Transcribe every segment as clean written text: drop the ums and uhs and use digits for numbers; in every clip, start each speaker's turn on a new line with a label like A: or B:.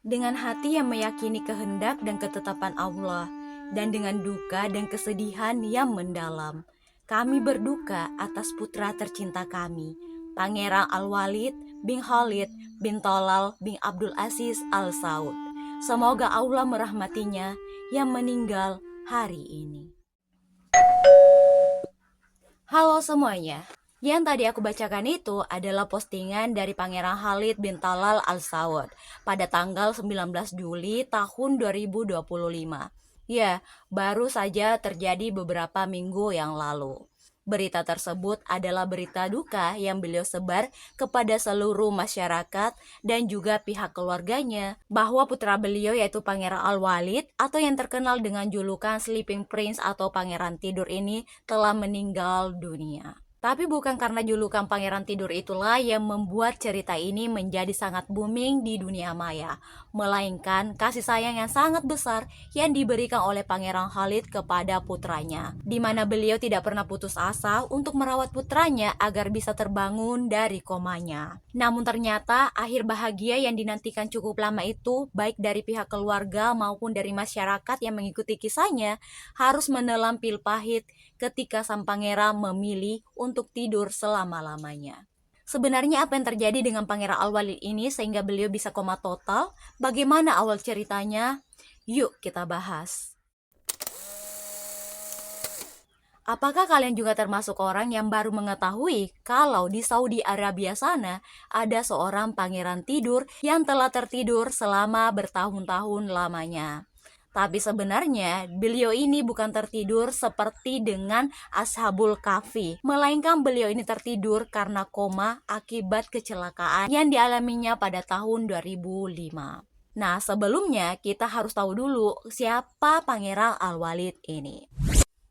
A: Dengan hati yang meyakini kehendak dan ketetapan Allah, dan dengan duka dan kesedihan yang mendalam, kami berduka atas putra tercinta kami, Pangeran Al-Walid bin Khalid bin Tolal bin Abdul Aziz Al Saud. Semoga Allah merahmatinya yang meninggal hari ini. Halo semuanya. Yang tadi aku bacakan itu adalah postingan dari Pangeran Khalid bin Talal Al Saud pada tanggal 19 Juli tahun 2025. Ya, baru saja terjadi beberapa minggu yang lalu. Berita tersebut adalah berita duka yang beliau sebar kepada seluruh masyarakat dan juga pihak keluarganya bahwa putra beliau yaitu Pangeran Al-Walid atau yang terkenal dengan julukan Sleeping Prince atau Pangeran Tidur ini telah meninggal dunia. Tapi bukan karena julukan Pangeran Tidur itulah yang membuat cerita ini menjadi sangat booming di dunia maya, melainkan kasih sayang yang sangat besar yang diberikan oleh Pangeran Khalid kepada putranya, di mana beliau tidak pernah putus asa untuk merawat putranya agar bisa terbangun dari komanya. Namun ternyata akhir bahagia yang dinantikan cukup lama itu, baik dari pihak keluarga maupun dari masyarakat yang mengikuti kisahnya, harus menelan pil pahit ketika sang pangeran memilih untuk tidur selama-lamanya. Sebenarnya apa yang terjadi dengan Pangeran Al-Walid ini sehingga beliau bisa koma total? Bagaimana awal ceritanya? Yuk kita bahas. Apakah kalian juga termasuk orang yang baru mengetahui kalau di Saudi Arabia sana ada seorang pangeran tidur yang telah tertidur selama bertahun-tahun lamanya? Tapi sebenarnya beliau ini bukan tertidur seperti dengan Ashabul Kahfi, melainkan beliau ini tertidur karena koma akibat kecelakaan yang dialaminya pada tahun 2005. Nah, sebelumnya kita harus tahu dulu siapa Pangeran Al-Walid ini.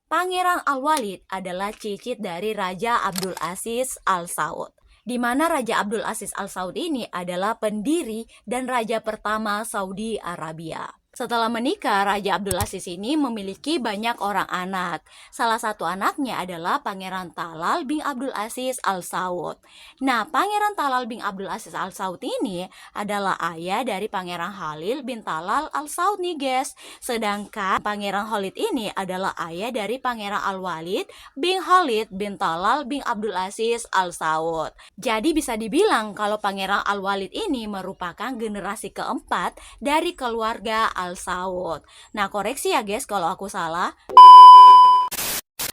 A: Pangeran Al-Walid adalah cicit dari Raja Abdul Aziz Al Saud, di mana Raja Abdul Aziz Al Saud ini adalah pendiri dan raja pertama Saudi Arabia. Setelah menikah, Raja Abdul Aziz ini memiliki banyak orang anak. Salah satu anaknya adalah Pangeran Talal bin Abdul Aziz Al Saud. Nah, Pangeran Talal bin Abdul Aziz Al Saud ini adalah ayah dari Pangeran Khalid bin Talal Al Saud nih guys. Sedangkan Pangeran Khalid ini adalah ayah dari Pangeran Al-Walid bin Khalid bin Talal bin Abdul Aziz Al Saud. Jadi bisa dibilang kalau Pangeran Al-Walid ini merupakan generasi keempat dari keluarga Al Saud. Nah, koreksi ya guys kalau aku salah.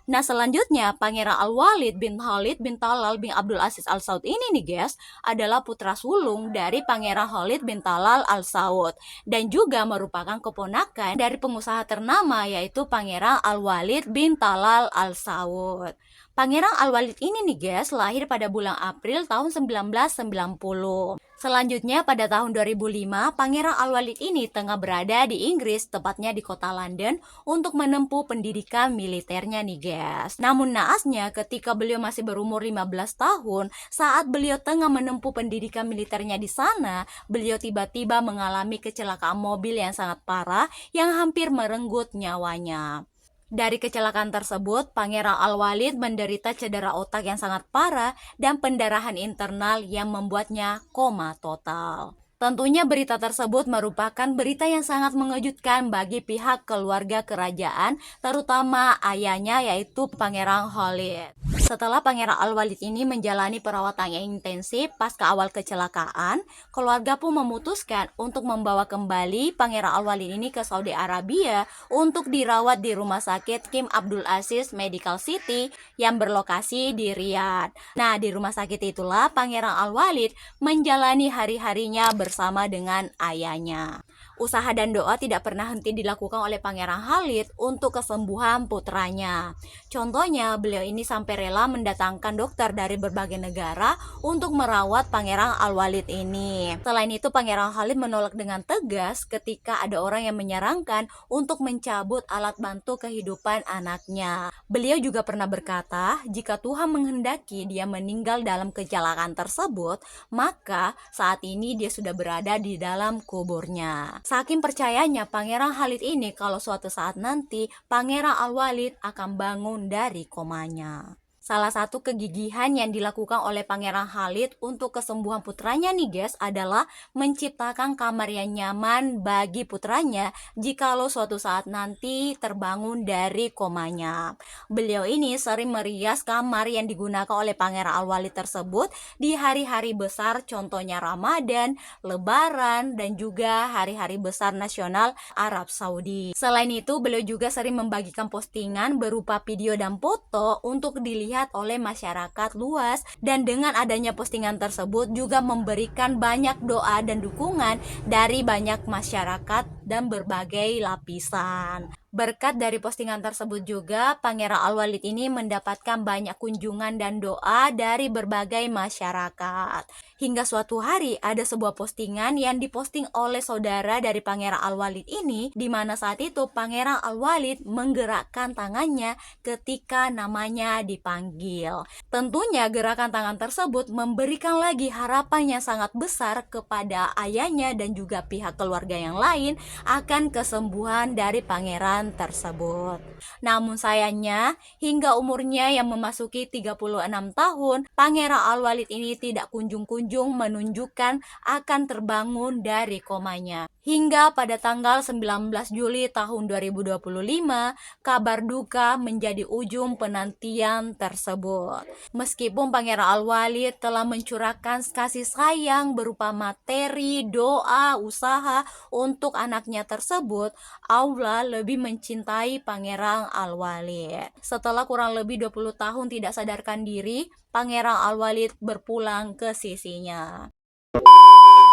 A: Nah, selanjutnya Pangeran Al-Walid bin Khalid bin Talal bin Abdul Aziz Al Saud ini nih guys adalah putra sulung dari Pangeran Khalid bin Talal Al Saud dan juga merupakan keponakan dari pengusaha ternama yaitu Pangeran Al-Walid bin Talal Al Saud. Pangeran Al-Walid ini nih guys lahir pada bulan April tahun 1990. Selanjutnya pada tahun 2005, Pangeran Al-Walid ini tengah berada di Inggris, tepatnya di kota London, untuk menempuh pendidikan militernya nih guys. Namun naasnya ketika beliau masih berumur 15 tahun, saat beliau tengah menempuh pendidikan militernya di sana, beliau tiba-tiba mengalami kecelakaan mobil yang sangat parah yang hampir merenggut nyawanya. Dari kecelakaan tersebut, Pangeran Al-Walid menderita cedera otak yang sangat parah dan pendarahan internal yang membuatnya koma total. Tentunya berita tersebut merupakan berita yang sangat mengejutkan bagi pihak keluarga kerajaan, terutama ayahnya yaitu Pangeran Khalid. Setelah Pangeran Al-Walid ini menjalani perawatan yang intensif pasca awal kecelakaan, keluarga pun memutuskan untuk membawa kembali Pangeran Al-Walid ini ke Saudi Arabia untuk dirawat di rumah sakit King Abdul Aziz Medical City yang berlokasi di Riyadh. Nah, di rumah sakit itulah Pangeran Al-Walid menjalani hari-harinya bersama dengan ayahnya. Usaha dan doa tidak pernah henti dilakukan oleh Pangeran Khalid untuk kesembuhan putranya. Contohnya, beliau ini sampai rela mendatangkan dokter dari berbagai negara untuk merawat Pangeran Al-Walid ini. Selain itu, Pangeran Khalid menolak dengan tegas ketika ada orang yang menyarankan untuk mencabut alat bantu kehidupan anaknya. Beliau juga pernah berkata, jika Tuhan menghendaki dia meninggal dalam kecelakaan tersebut, maka saat ini dia sudah berada di dalam kuburnya. Saking percayanya Pangeran Khalid ini kalau suatu saat nanti Pangeran Al-Walid akan bangun dari komanya. Salah satu kegigihan yang dilakukan oleh Pangeran Khalid untuk kesembuhan putranya nih guys adalah menciptakan kamar yang nyaman bagi putranya jikalau suatu saat nanti terbangun dari komanya. Beliau ini sering merias kamar yang digunakan oleh Pangeran Al-Walid tersebut di hari-hari besar, contohnya Ramadan, Lebaran, dan juga hari-hari besar nasional Arab Saudi. Selain itu, beliau juga sering membagikan postingan berupa video dan foto untuk dilihat oleh masyarakat luas, dan dengan adanya postingan tersebut juga memberikan banyak doa dan dukungan dari banyak masyarakat dan berbagai lapisan. Berkat dari postingan tersebut juga, Pangeran Al-Walid ini mendapatkan banyak kunjungan dan doa dari berbagai masyarakat. Hingga suatu hari ada sebuah postingan yang diposting oleh saudara dari Pangeran Al-Walid ini, di mana saat itu Pangeran Al-Walid menggerakkan tangannya ketika namanya dipanggil. Tentunya gerakan tangan tersebut memberikan lagi harapan yang sangat besar kepada ayahnya dan juga pihak keluarga yang lain akan kesembuhan dari pangeran tersebut. Namun sayangnya, hingga umurnya yang memasuki 36 tahun, Pangeran Al-Walid ini tidak kunjung-kunjung menunjukkan akan terbangun dari komanya. Hingga pada tanggal 19 Juli tahun 2025, kabar duka menjadi ujung penantian tersebut. Meskipun Pangeran Al-Walid telah mencurahkan kasih sayang berupa materi, doa, usaha untuk anaknya tersebut, Allah lebih mencintai Pangeran Al-Walid. Setelah kurang lebih 20 tahun tidak sadarkan diri, Pangeran Al-Walid berpulang ke sisinya.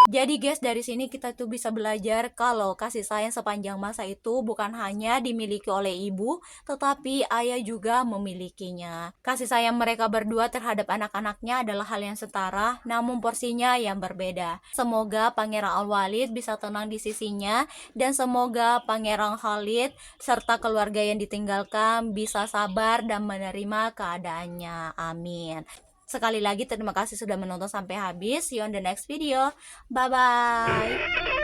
A: Jadi guys, dari sini kita tuh bisa belajar kalau kasih sayang sepanjang masa itu bukan hanya dimiliki oleh ibu, tetapi ayah juga memilikinya. Kasih sayang mereka berdua terhadap anak-anaknya adalah hal yang setara, namun porsinya yang berbeda. Semoga Pangeran Al-Walid bisa tenang di sisinya, dan semoga Pangeran Khalid serta keluarga yang ditinggalkan bisa sabar dan menerima keadaannya. Amin. Sekali lagi terima kasih sudah menonton sampai habis. See you on the next video. Bye bye.